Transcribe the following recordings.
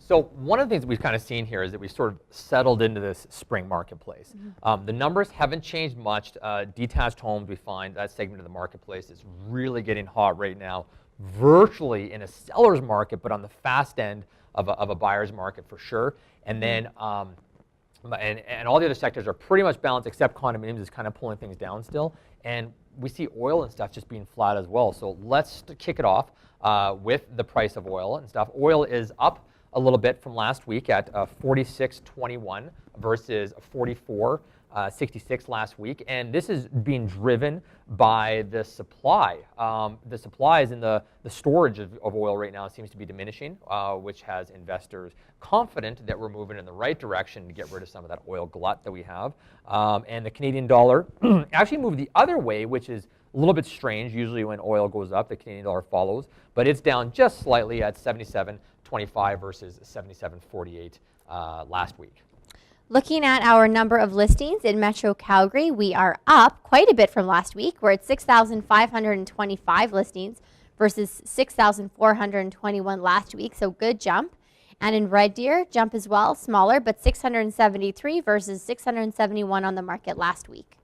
So one of the things we've kind of seen here is that we've sort of settled into this spring marketplace. The numbers haven't changed much. Detached homes, we find that segment of the marketplace is really getting hot right now, virtually in a seller's market, but on the fast end of a buyer's market for sure. And then and all the other sectors are pretty much balanced, except condominiums is kind of pulling things down still. And we see oil and stuff just being flat as well. So let's kick it off with the price of oil and stuff. Oil is up a little bit from last week at 46.21 versus 44.66 last week, and this is being driven by the supply. The supply is in the storage of oil right now seems to be diminishing, which has investors confident that we're moving in the right direction to get rid of some of that oil glut that we have. And the Canadian dollar actually moved the other way, which is a little bit strange. Usually when oil goes up, the Canadian dollar follows, but it's down just slightly at 77.25 versus 77.48 last week. Looking at our number of listings in Metro Calgary, we are up quite a bit from last week. We're at 6,525 listings versus 6,421 last week, so good jump. And in Red Deer, jump as well, smaller, but 673 versus 671 on the market last week.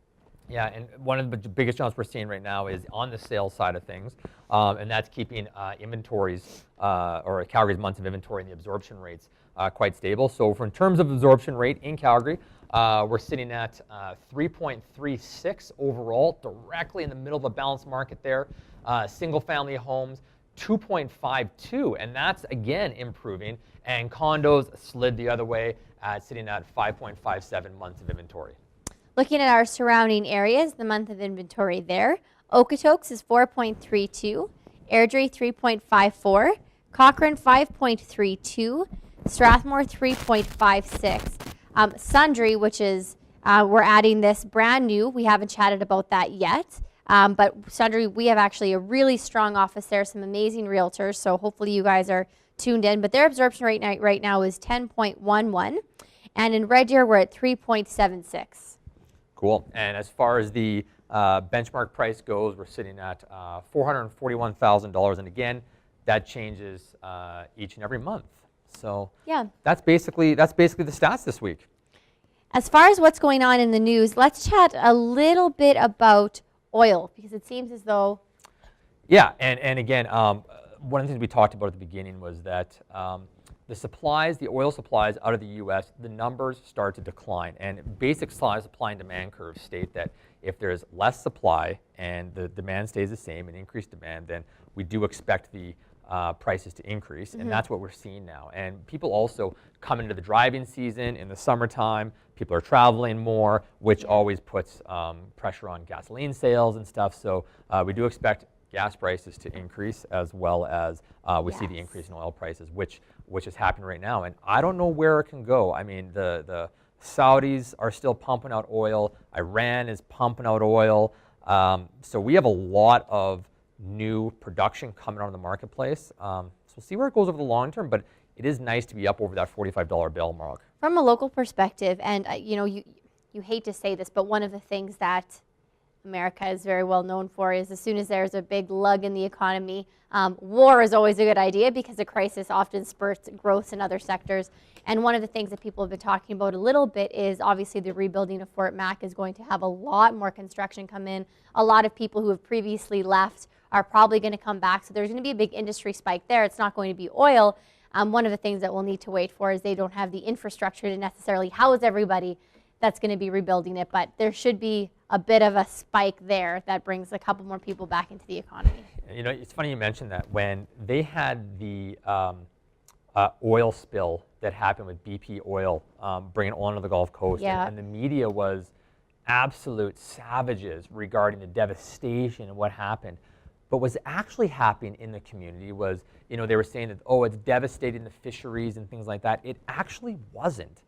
Yeah, and one of the biggest jumps we're seeing right now is on the sales side of things, and that's keeping inventories, or Calgary's months of inventory and the absorption rates quite stable. So in terms of absorption rate in Calgary, we're sitting at 3.36 overall, directly in the middle of a balanced market there. Single family homes, 2.52, and that's again improving. And condos slid the other way, sitting at 5.57 months of inventory. Looking at our surrounding areas, the month of inventory there, Okotoks is 4.32, Airdrie 3.54, Cochrane 5.32, Strathmore 3.56. Sundre, which is, we're adding this brand new, we haven't chatted about that yet, but Sundre, we have actually a really strong office there, some amazing realtors, so hopefully you guys are tuned in, but their absorption rate right now is 10.11, and in Red Deer we're at 3.76. Cool. And as far as the benchmark price goes, we're sitting at $441,000, and again, that changes each and every month. So yeah, that's basically the stats this week. As far as what's going on in the news, let's chat a little bit about oil, because it seems as though. Yeah, and again, one of the things we talked about at the beginning was that the oil supplies out of the U.S., the numbers start to decline. And basic supply and demand curves state that if there's less supply and the demand stays the same and increased demand, then we do expect the prices to increase. And that's what we're seeing now. And people also come into the driving season in the summertime. People are traveling more, which always puts pressure on gasoline sales and stuff. So we do expect gas prices to increase, as well as we see the increase in oil prices, which is happening right now. And I don't know where it can go. I mean, the Saudis are still pumping out oil. Iran is pumping out oil. So we have a lot of new production coming out of the marketplace. So we'll see where it goes over the long term, but it is nice to be up over that $45 bill mark. From a local perspective, and you know, you hate to say this, but one of the things that America is very well known for is as soon as there's a big lug in the economy, war is always a good idea, because a crisis often spurs growth in other sectors. And one of the things that people have been talking about a little bit is obviously the rebuilding of Fort Mac is going to have a lot more construction come in. A lot of people who have previously left are probably going to come back. So there's going to be a big industry spike there. It's not going to be oil. One of the things that we'll need to wait for is they don't have the infrastructure to necessarily house everybody that's going to be rebuilding it. But there should be a bit of a spike there that brings a couple more people back into the economy. You know, it's funny you mentioned that. When they had the oil spill that happened with BP oil bringing oil onto the Gulf Coast, and the media was absolute savages regarding the devastation and what happened. But what's actually happening in the community was, you know, they were saying that, oh, it's devastating the fisheries and things like that. It actually wasn't.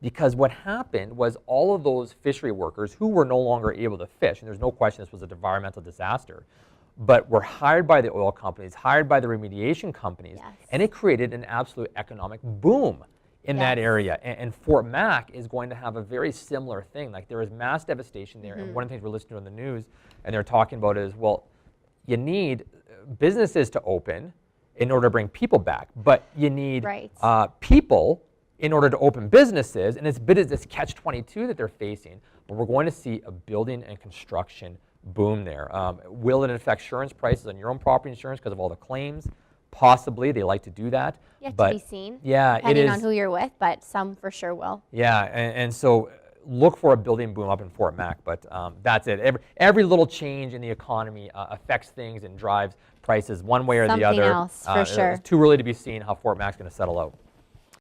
Because what happened was all of those fishery workers who were no longer able to fish, and there's no question this was an environmental disaster, but were hired by the oil companies, hired by the remediation companies, and it created an absolute economic boom in that area. And Fort Mac is going to have a very similar thing. Like, there is mass devastation there, and one of the things we're listening to on the news, and they're talking about is, well, you need businesses to open, in order to bring people back. But you need Right. people in order to open businesses, and it's a bit of this catch-22 that they're facing. But we're going to see a building and construction boom there. Will it affect insurance prices on your own property insurance because of all the claims? Possibly. They like to do that. Yet but to be seen. Yeah, depending it is. on who you're with, but some for sure will. Yeah, and so look for a building boom up in Fort Mac, but that's it. Every little change in the economy affects things and drives prices one way or the Something other. else, for sure. It's too early to be seen how Fort Mac's going to settle out.